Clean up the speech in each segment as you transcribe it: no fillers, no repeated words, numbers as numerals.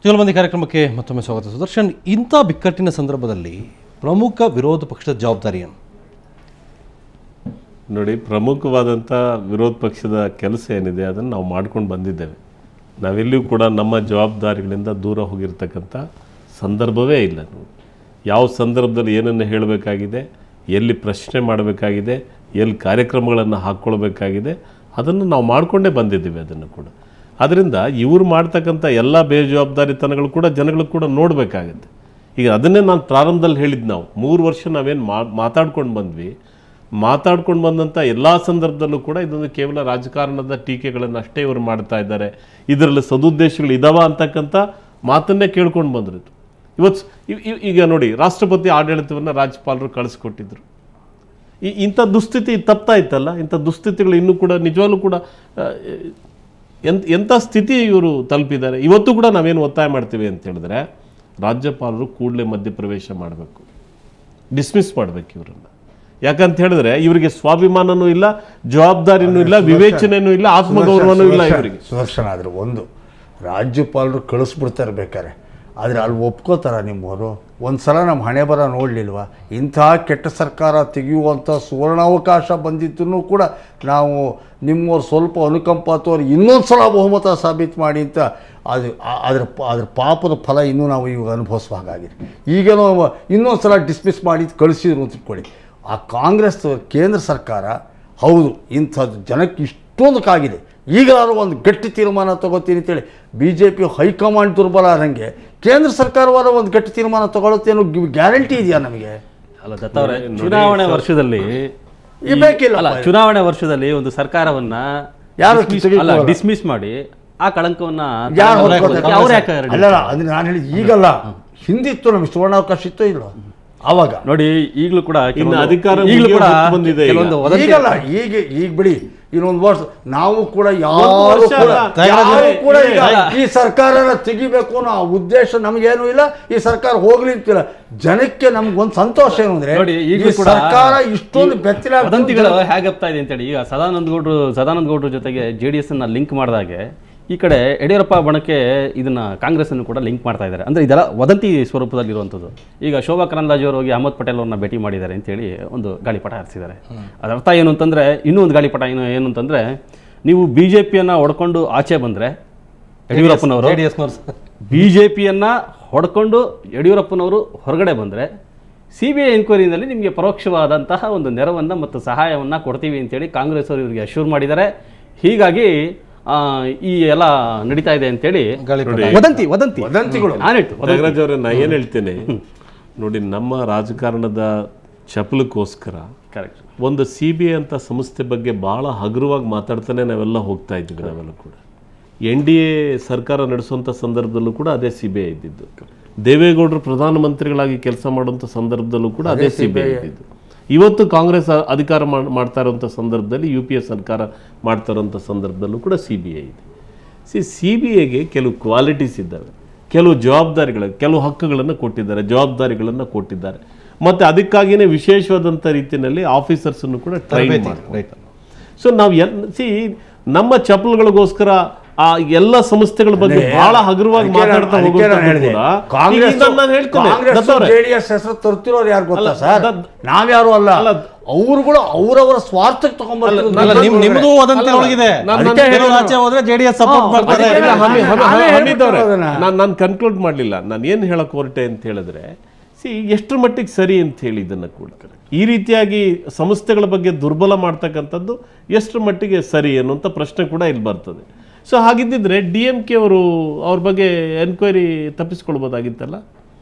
ಜುಗಲ್ಬಂದಿ ಕಾರ್ಯಕ್ರಮಕ್ಕೆ ಮತ್ತೊಮ್ಮೆ ಸ್ವಾಗತ. ಸುದರ್ಶನ್, ಇಂಥ ಬಿಕ್ಕಟ್ಟಿನ ಸಂದರ್ಭದಲ್ಲಿ ಪ್ರಮುಖ ವಿರೋಧ ಪಕ್ಷದ ಜವಾಬ್ದಾರಿಯನ್ನು ನೋಡಿ, ಪ್ರಮುಖವಾದಂಥ ವಿರೋಧ ಪಕ್ಷದ ಕೆಲಸ ಏನಿದೆ ಅದನ್ನು ನಾವು ಮಾಡ್ಕೊಂಡು ಬಂದಿದ್ದೇವೆ. ನಾವೆಲ್ಲಿಯೂ ಕೂಡ ನಮ್ಮ ಜವಾಬ್ದಾರಿಗಳಿಂದ ದೂರ ಹೋಗಿರ್ತಕ್ಕಂಥ ಸಂದರ್ಭವೇ ಇಲ್ಲ. ಯಾವ ಸಂದರ್ಭದಲ್ಲಿ ಏನನ್ನು ಹೇಳಬೇಕಾಗಿದೆ, ಎಲ್ಲಿ ಪ್ರಶ್ನೆ ಮಾಡಬೇಕಾಗಿದೆ, ಎಲ್ಲಿ ಕಾರ್ಯಕ್ರಮಗಳನ್ನು ಹಾಕ್ಕೊಳ್ಬೇಕಾಗಿದೆ, ಅದನ್ನು ನಾವು ಮಾಡಿಕೊಂಡೇ ಬಂದಿದ್ದೀವಿ. ಅದನ್ನು ಕೂಡ ಅದರಿಂದ ಇವರು ಮಾಡ್ತಕ್ಕಂಥ ಎಲ್ಲ ಬೇಜವಾಬ್ದಾರಿತನಗಳು ಕೂಡ ಜನಗಳು ಕೂಡ ನೋಡಬೇಕಾಗುತ್ತೆ. ಈಗ ಅದನ್ನೇ ನಾನು ಪ್ರಾರಂಭದಲ್ಲಿ ಹೇಳಿದ್ದು, ನಾವು 3 ವರ್ಷ ನಾವೇನು ಮಾತಾಡ್ಕೊಂಡು ಬಂದ್ವಿ, ಮಾತಾಡ್ಕೊಂಡು ಬಂದಂಥ ಎಲ್ಲ ಸಂದರ್ಭದಲ್ಲೂ ಕೂಡ ಇದೊಂದು ಕೇವಲ ರಾಜಕಾರಣದ ಟೀಕೆಗಳನ್ನು ಅಷ್ಟೇ ಇವರು ಮಾಡ್ತಾ ಇದ್ದಾರೆ, ಇದರಲ್ಲಿ ಸದುದ್ದೇಶಗಳು ಇದಾವ ಅಂತಕ್ಕಂಥ ಮಾತನ್ನೇ ಕೇಳ್ಕೊಂಡು ಬಂದ್ರು. ಇವತ್ತು ಈಗ ನೋಡಿ, ರಾಷ್ಟ್ರಪತಿ ಆಡಳಿತವನ್ನು ರಾಜ್ಯಪಾಲರು ಕಳಿಸ್ಕೊಟ್ಟಿದ್ರು. ಇಂಥ ದುಸ್ಥಿತಿ ತಪ್ತಾ ಇತ್ತಲ್ಲ. ಇಂಥ ದುಸ್ಥಿತಿಗಳು ಇನ್ನೂ ಕೂಡ ನಿಜವಾಗ್ಲೂ ಕೂಡ ಎಂಥ ಸ್ಥಿತಿ ಇವರು ತಲುಪಿದ್ದಾರೆ. ಇವತ್ತು ಕೂಡ ನಾವೇನು ಒತ್ತಾಯ ಮಾಡ್ತೀವಿ ಅಂತ ಹೇಳಿದ್ರೆ, ರಾಜ್ಯಪಾಲರು ಕೂಡಲೇ ಮಧ್ಯಪ್ರವೇಶ ಮಾಡಬೇಕು, ಡಿಸ್ಮಿಸ್ ಮಾಡಬೇಕು ಇವರನ್ನು. ಯಾಕಂತ ಹೇಳಿದ್ರೆ ಇವರಿಗೆ ಸ್ವಾಭಿಮಾನನೂ ಇಲ್ಲ, ಜವಾಬ್ದಾರಿನೂ ಇಲ್ಲ, ವಿವೇಚನೆಯೂ ಇಲ್ಲ, ಆತ್ಮಗೌರವನೂ ಇಲ್ಲ ಇವರಿಗೆ. ಸುದರ್ಶನ ಆದರೆ ಒಂದು ರಾಜ್ಯಪಾಲರು ಕಳಿಸ್ಬಿಡ್ತಾರೆ ಬೇಕಾರೆ, ಆದರೆ ಅಲ್ಲಿ ಒಪ್ಕೋತಾರ ನಿಮ್ಮವರು? ಒಂದು ಸಲ ನಮ್ಮ ಹಣೆ ಬರ ನೋಡಲಿಲ್ವ? ಇಂಥ ಕೆಟ್ಟ ಸರ್ಕಾರ ತೆಗೆಯುವಂಥ ಸುವರ್ಣಾವಕಾಶ ಬಂದಿದ್ದೂ ಕೂಡ ನಾವು ನಿಮ್ಮವ್ರು ಸ್ವಲ್ಪ ಅನುಕಂಪ ತೋರಿ ಇನ್ನೊಂದು ಸಲ ಬಹುಮತ ಸಾಬೀತು ಮಾಡಿ ಅಂತ ಅದ್ರ ಪಾಪದ ಫಲ ಇನ್ನೂ ನಾವು ಇವಾಗ ಅನುಭವಿಸುವ ಹಾಗಾಗಿದೆ. ಈಗೇನೋ ಇನ್ನೊಂದು ಸಲ ಡಿಸ್ಮಿಸ್ ಮಾಡಿ ಕಳಿಸಿದ್ರು ಅಂತ ತಿಳ್ಕೊಳ್ಳಿ. ಆ ಕಾಂಗ್ರೆಸ್ ಕೇಂದ್ರ ಸರ್ಕಾರ ಹೌದು ಇಂಥದ್ದು ಜನಕ್ಕೆ ಇಷ್ಟೊಂದಕ್ಕಾಗಿದೆ, ಈಗಲಾದ್ರೂ ಒಂದು ಗಟ್ಟಿ ತೀರ್ಮಾನ ತಗೋತೀನಿ ಅಂತೇಳಿ BJP ಹೈಕಮಾಂಡ್ ದುರ್ಬಲ ಆದಂಗೆ ಕೇಂದ್ರ ಸರ್ಕಾರವಾದ ಒಂದು ಗಟ್ಟಿ ತೀರ್ಮಾನ ತಗೊಳುತ್ತೆ ಅನ್ನೋ ಗ್ಯಾರಂಟಿ ಇದೆಯಾ ನಮಗೆ? ಅಲ್ಲ ದತ್ತವರೇ, ಚುನಾವಣೆ ವರ್ಷದಲ್ಲಿ ಬೇಕಿಲ್ಲ. ಚುನಾವಣೆ ವರ್ಷದಲ್ಲಿ ಒಂದು ಸರ್ಕಾರವನ್ನ ಯಾರು ಡಿಸ್ಮಿಸ್ ಮಾಡಿ ಆ ಕಳಂಕವನ್ನ ಅಲ್ಲ, ಅಂದ್ರೆ ನಾನು ಹೇಳಿದ ಈಗಲ್ಲ, ಹಿಂದಿತ್ತು ನಮಗೆ ಸುವರ್ಣಾವಕಾಶ ಇತ್ತು ಇಲ್ಲ ಅವಾಗ. ನೋಡಿ, ಈಗಲೂ ಕೂಡ ಅಧಿಕಾರ ಬಂದಿದೆ. ಈಗ ಬಿಡಿ, ಇನ್ನೊಂದು ವರ್ಷ ನಾವು ಕೂಡ ಯಾರು ಕೂಡ ಈ ಸರ್ಕಾರನ ತೆಗಿಬೇಕು ಅನ್ನೋ ಉದ್ದೇಶ ನಮಗೇನು ಇಲ್ಲ. ಈ ಸರ್ಕಾರ ಹೋಗ್ಲಿ ಅಂತಿಲ್ಲ. ಜನಕ್ಕೆ ನಮ್ಗೊಂದು ಸಂತೋಷ ಏನು ಅಂದ್ರೆ, ಸರ್ಕಾರ ಇಷ್ಟೊಂದು ಬೆತ್ತಲ ವದಂತಿಗಳು ಹೇಗಾಗ್ತಾ ಇದೆ ಅಂತೇಳಿ. ಈಗ ಸದಾನಂದ ಗೌಡ್ರ ಜೊತೆಗೆ JDS ಅನ್ನ ಲಿಂಕ್ ಮಾಡಿದಾಗೆ ಈ ಕಡೆ ಯಡಿಯೂರಪ್ಪ ಬಣಕ್ಕೆ ಇದನ್ನ ಕಾಂಗ್ರೆಸ್ ಅನ್ನು ಕೂಡ ಲಿಂಕ್ ಮಾಡ್ತಾ ಇದ್ದಾರೆ. ಅಂದ್ರೆ ಇದೆಲ್ಲ ವದಂತಿ ಸ್ವರೂಪದಲ್ಲಿರುವಂಥದ್ದು. ಈಗ ಶೋಭಾ ಕರಂದ್ಲಾಜೆ ಅವರು ಹೋಗಿ ಅಹಮದ್ ಪಟೇಲ್ ಅವ್ರನ್ನ ಭೇಟಿ ಮಾಡಿದ್ದಾರೆ ಅಂತೇಳಿ ಒಂದು ಗಾಳಿಪಟ ಹಾರಿಸಿದ್ದಾರೆ. ಅದರ ಅರ್ಥ ಏನು ಅಂತಂದ್ರೆ, ಇನ್ನೂ ಒಂದು ಗಾಳಿಪಟ ಏನು ಅಂತಂದ್ರೆ, ನೀವು BJPಯನ್ನ ಹೊಡ್ಕೊಂಡು ಆಚೆ ಬಂದ್ರೆ ಯಡಿಯೂರಪ್ಪನವರು, BJPಯನ್ನ ಹೊಡ್ಕೊಂಡು ಯಡಿಯೂರಪ್ಪನವರು ಹೊರಗಡೆ ಬಂದ್ರೆ CBI ಎನ್ಕ್ವೈರಿನಲ್ಲಿ ನಿಮಗೆ ಪರೋಕ್ಷವಾದಂತಹ ಒಂದು ನೆರವನ್ನು ಮತ್ತು ಸಹಾಯವನ್ನು ಕೊಡ್ತೀವಿ ಅಂತೇಳಿ ಕಾಂಗ್ರೆಸ್ ಅವರು ಇವರಿಗೆ ಅಶ್ಯೂರ್ ಮಾಡಿದ್ದಾರೆ. ಹೀಗಾಗಿ ಈ ಎಲ್ಲ ನಡೀತಾ ಇದೆ ಅಂತೇಳಿ ವದಂತಿಗಳು. ನಾಗರಾಜ್ ಅವರೇ, ನಾ ಏನು ಹೇಳ್ತೇನೆ ನೋಡಿ, ನಮ್ಮ ರಾಜಕಾರಣದ ಚಪಲಕ್ಕೋಸ್ಕರ ಒಂದು CBI ಅಂತ ಸಂಸ್ಥೆ ಬಗ್ಗೆ ಬಹಳ ಹಗುರವಾಗಿ ಮಾತಾಡ್ತಾನೆ ನಾವೆಲ್ಲ ಹೋಗ್ತಾ ಇದ್ದೀವಿ. ನಾವೆಲ್ಲ ಕೂಡ NDA ಸರ್ಕಾರ ನಡೆಸುವಂಥ ಸಂದರ್ಭದಲ್ಲೂ ಕೂಡ ಅದೇ CBI ಇದ್ದಿದ್ದು. ದೇವೇಗೌಡರು ಪ್ರಧಾನಮಂತ್ರಿಗಳಾಗಿ ಕೆಲಸ ಮಾಡುವಂಥ ಸಂದರ್ಭದಲ್ಲೂ ಕೂಡ ಅದೇ CBI ಇದ್ದಿದ್ದು. ಇವತ್ತು ಕಾಂಗ್ರೆಸ್ ಅಧಿಕಾರ ಮಾಡ್ತಾ ಇರುವಂಥ ಸಂದರ್ಭದಲ್ಲಿ, UPA ಸರ್ಕಾರ ಮಾಡ್ತಾ ಇರುವಂಥ ಸಂದರ್ಭದಲ್ಲೂ ಕೂಡ CBI ಇದೆ. CBIಗೆ ಕೆಲವು ಕ್ವಾಲಿಟೀಸ್ ಇದ್ದಾವೆ, ಕೆಲವು ಜವಾಬ್ದಾರಿಗಳು, ಕೆಲವು ಹಕ್ಕುಗಳನ್ನು ಕೊಟ್ಟಿದ್ದಾರೆ, ಜವಾಬ್ದಾರಿಗಳನ್ನು ಕೊಟ್ಟಿದ್ದಾರೆ. ಮತ್ತು ಅದಕ್ಕಾಗಿಯೇ ವಿಶೇಷವಾದಂಥ ರೀತಿಯಲ್ಲಿ ಆಫೀಸರ್ಸನ್ನು ಕೂಡ ಟ್ರೈನ್ ಮಾಡ್ತಾರೆ. ಸೊ ನಾವು ನಮ್ಮ ಚಪ್ಪಲುಗಳಿಗೋಸ್ಕರ ಆ ಎಲ್ಲ ಸಂಸ್ಥೆಗಳ ಬಗ್ಗೆ ಬಹಳ ಹಗುರವಾಗಿ ಮಾತಾಡ್ತಾ ತರ್ತಿರೋರು ಯಾರು ಗೊತ್ತಾ ಸರ್? ನಾವ್ಯಾರು ಅಲ್ಲ, ಅವರುಗಳು ಅವರವರ ಸ್ವಾರ್ಥಕ್ಕೆ ತಗೊಂಡ್ಬರ್ತಾರೆ. ನಾನು ಕನ್ಕ್ಲೂಡ್ ಮಾಡಲಿಲ್ಲ. ನಾನು ಏನು ಹೇಳಕ್ ಹೊರಟೆ ಅಂತ ಹೇಳಿದ್ರೆ, ಎಷ್ಟರ ಮಟ್ಟಿಗೆ ಸರಿ ಅಂತ ಹೇಳಿ ಇದನ್ನು ಕೂಡ ಈ ರೀತಿಯಾಗಿ ಸಂಸ್ಥೆಗಳ ಬಗ್ಗೆ ದುರ್ಬಲ ಮಾಡ್ತಕ್ಕಂಥದ್ದು ಎಷ್ಟರ ಮಟ್ಟಿಗೆ ಸರಿ ಅನ್ನುವಂಥ ಪ್ರಶ್ನೆ ಕೂಡ ಇಲ್ಲಿ ಬರ್ತದೆ. ಸೊ ಹಾಗಿದ್ದಿದ್ರೆ DMK ಅವರು ಅವ್ರ ಬಗ್ಗೆ ಎನ್ಕ್ವೈರಿ ತಪ್ಪಿಸ್ಕೊಳ್ಬೋದಾಗಿತ್ತಲ್ಲ.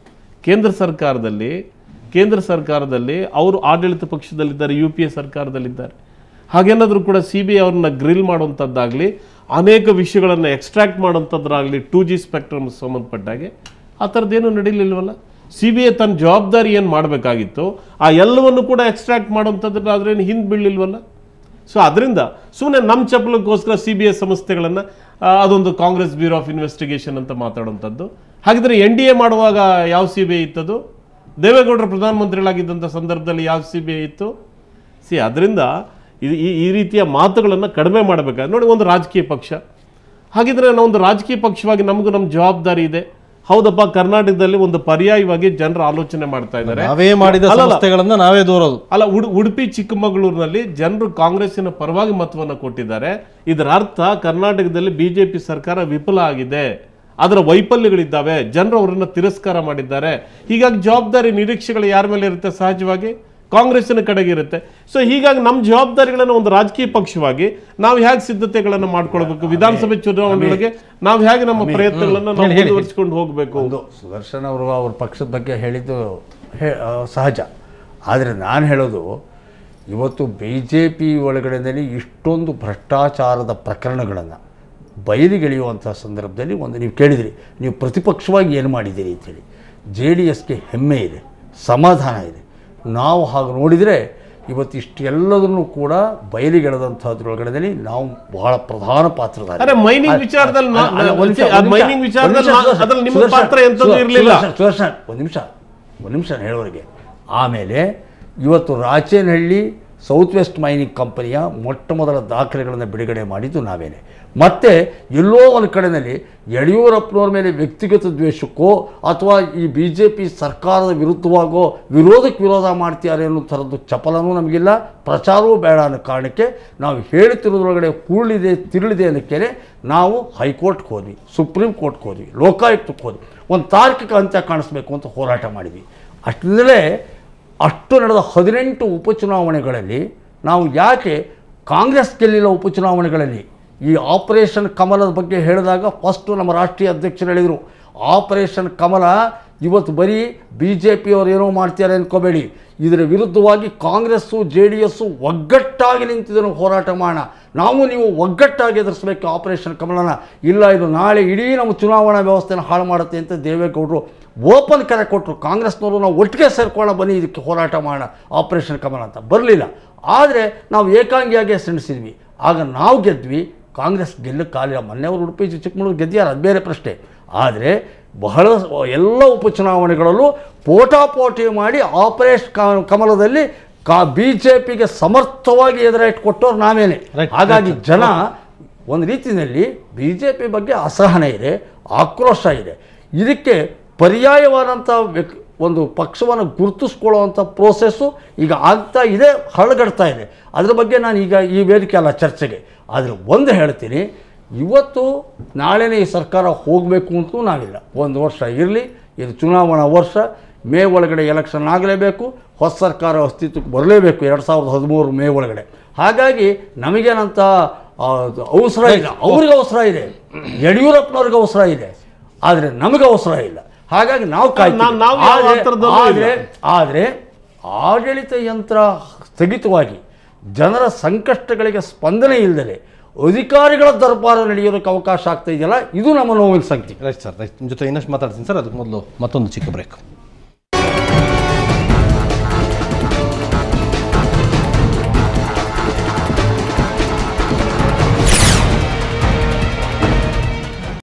ಕೇಂದ್ರ ಸರ್ಕಾರದಲ್ಲಿ ಅವರು ಆಡಳಿತ ಪಕ್ಷದಲ್ಲಿದ್ದಾರೆ, UPA ಸರ್ಕಾರದಲ್ಲಿದ್ದಾರೆ. ಹಾಗೇನಾದರೂ ಕೂಡ CBI ಅವ್ರನ್ನ ಗ್ರಿಲ್ ಮಾಡುವಂಥದ್ದಾಗಲಿ, ಅನೇಕ ವಿಷಯಗಳನ್ನು ಎಕ್ಸ್ಟ್ರಾಕ್ಟ್ ಮಾಡುವಂಥದ್ದಾಗಲಿ, 2G ಸ್ಪೆಕ್ಟ್ರಮ್ ಸಂಬಂಧಪಟ್ಟಾಗೆ ಆ ಥರದ್ದೇನು ನಡೀಲಿಲ್ವಲ್ಲ. CBI ತನ್ನ ಜವಾಬ್ದಾರಿ ಏನು ಮಾಡಬೇಕಾಗಿತ್ತು ಆ ಎಲ್ಲವನ್ನು ಕೂಡ ಎಕ್ಸ್ಟ್ರಾಕ್ಟ್ ಮಾಡುವಂಥದ್ದಾದ್ರೆ ಹಿಂದೆ ಬೀಳಲಿಲ್ವಲ್ಲ. ಸೊ ಅದರಿಂದ ಸುಮ್ಮನೆ ನಮ್ಮ ಚಪ್ಪಲಕ್ಕೋಸ್ಕರ CBI ಸಂಸ್ಥೆಗಳನ್ನು ಅದೊಂದು ಕಾಂಗ್ರೆಸ್ ಬ್ಯೂರೋ ಆಫ್ ಇನ್ವೆಸ್ಟಿಗೇಷನ್ ಅಂತ ಮಾತಾಡುವಂಥದ್ದು. ಹಾಗಿದ್ರೆ NDA ಮಾಡುವಾಗ ಯಾವ CBI ಇತ್ತದು? ದೇವೇಗೌಡರು ಪ್ರಧಾನಮಂತ್ರಿಗಳಾಗಿದ್ದಂಥ ಸಂದರ್ಭದಲ್ಲಿ ಯಾವ CBI ಇತ್ತು? ಅದರಿಂದ ಈ ರೀತಿಯ ಮಾತುಗಳನ್ನು ಕಡಿಮೆ ಮಾಡಬೇಕಾದ್ರೆ ನೋಡಿ, ಒಂದು ರಾಜಕೀಯ ಪಕ್ಷ ಹಾಗಿದ್ರೆ ನಾವು ಒಂದು ರಾಜಕೀಯ ಪಕ್ಷವಾಗಿ ನಮಗೂ ನಮ್ಮ ಜವಾಬ್ದಾರಿ ಇದೆ. ಹೌದಪ್ಪ ಕರ್ನಾಟಕದಲ್ಲಿ ಒಂದು ಪರ್ಯಾಯವಾಗಿ ಜನರು ಆಲೋಚನೆ ಮಾಡ್ತಾ ಇದ್ದಾರೆ. ನಾವೇ ಮಾಡಿದ ಸಮಸ್ಯೆಗಳನ್ನ ನಾವೇ ದೂರೋದು ಅಲ್ಲ, ಉಡುಪಿ ಚಿಕ್ಕಮಗಳೂರಿನಲ್ಲಿ ಜನರು ಕಾಂಗ್ರೆಸ್ಸಿನ ಪರವಾಗಿ ಮತವನ್ನು ಕೊಟ್ಟಿದ್ದಾರೆ. ಇದರ ಅರ್ಥ ಕರ್ನಾಟಕದಲ್ಲಿ ಬಿಜೆಪಿ ಸರ್ಕಾರ ವಿಫಲ ಆಗಿದೆ, ಅದರ ವೈಫಲ್ಯಗಳಿದ್ದಾವೆ, ಜನರು ಅವರನ್ನು ತಿರಸ್ಕಾರ ಮಾಡಿದ್ದಾರೆ. ಹೀಗಾಗಿ ಜವಾಬ್ದಾರಿ ನಿರೀಕ್ಷೆಗಳು ಯಾರ ಮೇಲೆ ಇರುತ್ತೆ? ಸಹಜವಾಗಿ ಕಾಂಗ್ರೆಸ್ಸಿನ ಕಡೆಗೆ ಇರುತ್ತೆ. ಸೊ ಹೀಗಾಗಿ ನಮ್ಮ ಜವಾಬ್ದಾರಿಗಳನ್ನು ಒಂದು ರಾಜಕೀಯ ಪಕ್ಷವಾಗಿ ನಾವು ಹೇಗೆ ಸಿದ್ಧತೆಗಳನ್ನು ಮಾಡ್ಕೊಳ್ಬೇಕು, ವಿಧಾನಸಭೆ ಚುನಾವಣೆಗಳಿಗೆ ನಾವು ಹೇಗೆ ನಮ್ಮ ಪ್ರಯತ್ನಗಳನ್ನು ನಾವು ಮುಂದುವರಿಸಿಕೊಂಡು ಹೋಗಬೇಕು. ಒಂದು ಸುದರ್ಶನ್ ಅವರು ಅವ್ರ ಪಕ್ಷದ ಬಗ್ಗೆ ಹೇಳಿದ್ದು ಸಹಜ. ಆದರೆ ನಾನು ಹೇಳೋದು, ಇವತ್ತು BJP ಒಳಗಡೆಯಲ್ಲಿ ಇಷ್ಟೊಂದು ಭ್ರಷ್ಟಾಚಾರದ ಪ್ರಕರಣಗಳನ್ನು ಬಯಲಿಗೆಳೆಯುವಂಥ ಸಂದರ್ಭದಲ್ಲಿ ಒಂದು ನೀವು ಕೇಳಿದಿರಿ, ನೀವು ಪ್ರತಿಪಕ್ಷವಾಗಿ ಏನು ಮಾಡಿದ್ದೀರಿ ಅಂತೇಳಿ. JDSಗೆ ಹೆಮ್ಮೆ ಇದೆ, ಸಮಾಧಾನ ಇದೆ. ನಾವು ಹಾಗೆ ನೋಡಿದರೆ ಇವತ್ತು ಇಷ್ಟೆಲ್ಲದನ್ನು ಕೂಡ ಬಯಲಿಗೆಳೆದಂಥದ್ರೊಳಗಡೆ ನಾವು ಬಹಳ ಪ್ರಧಾನ ಪಾತ್ರಧಾರಿ. ಮೈನಿಂಗ್ ವಿಚಾರದಲ್ಲಿ ಒಂದು ನಿಮಿಷ ಹೇಳೋರಿಗೆ. ಆಮೇಲೆ ಇವತ್ತು ರಾಚೇನಹಳ್ಳಿ ಸೌತ್ ವೆಸ್ಟ್ ಮೈನಿಂಗ್ ಕಂಪನಿಯ ಮೊಟ್ಟ ಮೊದಲ ದಾಖಲೆಗಳನ್ನು ಬಿಡುಗಡೆ ಮಾಡಿದ್ದು ನಾವೇನೆ. ಮತ್ತು ಎಲ್ಲೋ ಒಂದು ಕಡೆಯಲ್ಲಿ ಯಡಿಯೂರಪ್ಪನವ್ರ ಮೇಲೆ ವ್ಯಕ್ತಿಗತ ದ್ವೇಷಕ್ಕೋ ಅಥವಾ ಈ BJP ಸರ್ಕಾರದ ವಿರುದ್ಧವಾಗೋ ವಿರೋಧಕ್ಕೆ ವಿರೋಧ ಮಾಡ್ತಿದ್ದಾರೆ ಅನ್ನೋ ಥರದ್ದು ಚಪಲನೂ ನಮಗಿಲ್ಲ, ಪ್ರಚಾರವೂ ಬೇಡ ಅನ್ನೋ ಕಾರಣಕ್ಕೆ ನಾವು ಹೇಳ್ತಿರೋದ್ರೊಳಗಡೆ ಕೂಳಿದೆ ತಿರುಳಿದೆ ಅನ್ನೋಕ್ಕೆ ನಾವು ಹೈಕೋರ್ಟ್ಗೆ ಹೋದ್ವಿ, ಸುಪ್ರೀಂ ಕೋರ್ಟ್ಗೆ ಹೋದ್ವಿ, ಲೋಕಾಯುಕ್ತಕ್ಕೆ ಹೋದ್ವಿ, ಒಂದು ತಾರ್ಕಿಕ ಅಂತ್ಯ ಕಾಣಿಸ್ಬೇಕು ಅಂತ ಹೋರಾಟ ಮಾಡಿದ್ವಿ. ಅಷ್ಟರಲ್ಲೇ ಅಷ್ಟು ನಡೆದ 18 ಉಪಚುನಾವಣೆಗಳಲ್ಲಿ ನಾವು ಯಾಕೆ ಕಾಂಗ್ರೆಸ್ ಗೆಲ್ಲಿಲ್ಲ ಉಪಚುನಾವಣೆಗಳಲ್ಲಿ? ಈ ಆಪರೇಷನ್ ಕಮಲದ ಬಗ್ಗೆ ಹೇಳಿದಾಗ ಫಸ್ಟು ನಮ್ಮ ರಾಷ್ಟ್ರೀಯ ಅಧ್ಯಕ್ಷರು ಹೇಳಿದರು, ಆಪರೇಷನ್ ಕಮಲ ಇವತ್ತು ಬರೀ BJP ಅವರು ಏನೋ ಮಾಡ್ತಾರೆ ಅಂದ್ಕೋಬೇಡಿ, ಇದರ ವಿರುದ್ಧವಾಗಿ ಕಾಂಗ್ರೆಸ್ಸು JDS ಒಗ್ಗಟ್ಟಾಗಿ ನಿಂತಿದ್ದನ್ನು ಹೋರಾಟ ಮಾಡೋಣ, ನಾವು ನೀವು ಒಗ್ಗಟ್ಟಾಗಿ ಎದುರಿಸಬೇಕು ಆಪರೇಷನ್ ಕಮಲನ, ಇಲ್ಲ ಇದು ನಾಳೆ ಇಡೀ ನಮ್ಮ ಚುನಾವಣಾ ವ್ಯವಸ್ಥೆನ ಹಾಳು ಮಾಡುತ್ತೆ ಅಂತ ದೇವೇಗೌಡರು ಓಪನ್ ಕರೆ ಕೊಟ್ಟರು. ಕಾಂಗ್ರೆಸ್ನವರು ನಾವು ಒಟ್ಟಿಗೆ ಸೇರ್ಕೊಳ್ಳೋಣ, ಬನ್ನಿ ಇದಕ್ಕೆ ಹೋರಾಟ ಮಾಡೋಣ ಆಪರೇಷನ್ ಕಮಲ ಅಂತ. ಬರಲಿಲ್ಲ. ಆದರೆ ನಾವು ಏಕಾಂಗಿಯಾಗಿ ಸೆಣಸಿದ್ವಿ, ಆಗ ನಾವು ಗೆದ್ವಿ, ಕಾಂಗ್ರೆಸ್ ಗೆಲ್ಲಕ್ಕಾಗಲಿಲ್ಲ. ಮೊನ್ನೆಯವರು ಉಡುಪಿ ಚಿಕ್ಕಮಗಳೂರು ಗೆದ್ದಿದ್ದಾರೆ, ಅದು ಬೇರೆ ಪ್ರಶ್ನೆ. ಆದರೆ ಬಹಳ ಎಲ್ಲ ಉಪಚುನಾವಣೆಗಳಲ್ಲೂ ಪೋಟಾಪೋಟಿ ಮಾಡಿ ಆಪರೇಷನ್ ಕಮಲದಲ್ಲಿ BJPಗೆ ಸಮರ್ಥವಾಗಿ ಎದುರೇಟ್ಕೊಟ್ಟವ್ರು ನಾವೇನೆ. ಹಾಗಾಗಿ ಜನ ಒಂದು ರೀತಿಯಲ್ಲಿ BJP ಬಗ್ಗೆ ಅಸಹನೆ ಇದೆ, ಆಕ್ರೋಶ ಇದೆ. ಇದಕ್ಕೆ ಪರ್ಯಾಯವಾದಂಥ ಒಂದು ಪಕ್ಷವನ್ನು ಗುರುತಿಸ್ಕೊಳ್ಳುವಂಥ ಪ್ರೋಸೆಸ್ಸು ಈಗ ಆಗ್ತಾ ಇದೆ, ಹರಡುಗಡ್ತಾ ಇದೆ. ಅದರ ಬಗ್ಗೆ ನಾನು ಈಗ ಈ ವೇದಿಕೆ ಅಲ್ಲ ಚರ್ಚೆಗೆ. ಆದರೆ ಒಂದು ಹೇಳ್ತೀನಿ, ಇವತ್ತು ನಾಳೆನೇ ಈ ಸರ್ಕಾರ ಹೋಗಬೇಕು ಅಂತಲೂ ನಾವಿಲ್ಲ. ಒಂದು ವರ್ಷ ಇರಲಿ, ಇದು ಚುನಾವಣಾ ವರ್ಷ, ಮೇ ಒಳಗಡೆ ಎಲೆಕ್ಷನ್ ಆಗಲೇಬೇಕು, ಹೊಸ ಸರ್ಕಾರ ಅಸ್ತಿತ್ವಕ್ಕೆ ಬರಲೇಬೇಕು 2013 ಮೇ ಒಳಗಡೆ. ಹಾಗಾಗಿ ನಮಗೇನಂತ ಅವಸರ ಇಲ್ಲ, ಅವ್ರಿಗೆ ಅವಸರ ಇದೆ, ಯಡಿಯೂರಪ್ಪನವ್ರಿಗೆ ಅವಸರ ಇದೆ, ಆದರೆ ನಮಗೆ ಅವಸರ ಇಲ್ಲ. ಹಾಗಾಗಿ ನಾವು ಆದರೆ ಆಡಳಿತ ಯಂತ್ರ ಸ್ಥಗಿತವಾಗಿ ಜನರ ಸಂಕಷ್ಟಗಳಿಗೆ ಸ್ಪಂದನೆ ಇಲ್ಲದೆ ಅಧಿಕಾರಿಗಳ ದರ್ಬಾರ ನಡೆಯೋದಕ್ಕೆ ಅವಕಾಶ ಆಗ್ತಾ ಇದೆಯಲ್ಲ, ಇದು ನಮ್ಮ ನೋವಿನ ಸಂಖ್ಯೆ. Right sir, right. ನಿಮ್ಮ ಜೊತೆ ಇನ್ನಷ್ಟು ಮಾತಾಡ್ತೀನಿ ಸರ್. ಅದಕ್ಕೆ ಮೊದಲು ಮತ್ತೊಂದು ಚಿಕ್ಕ ಬ್ರೇಕ್.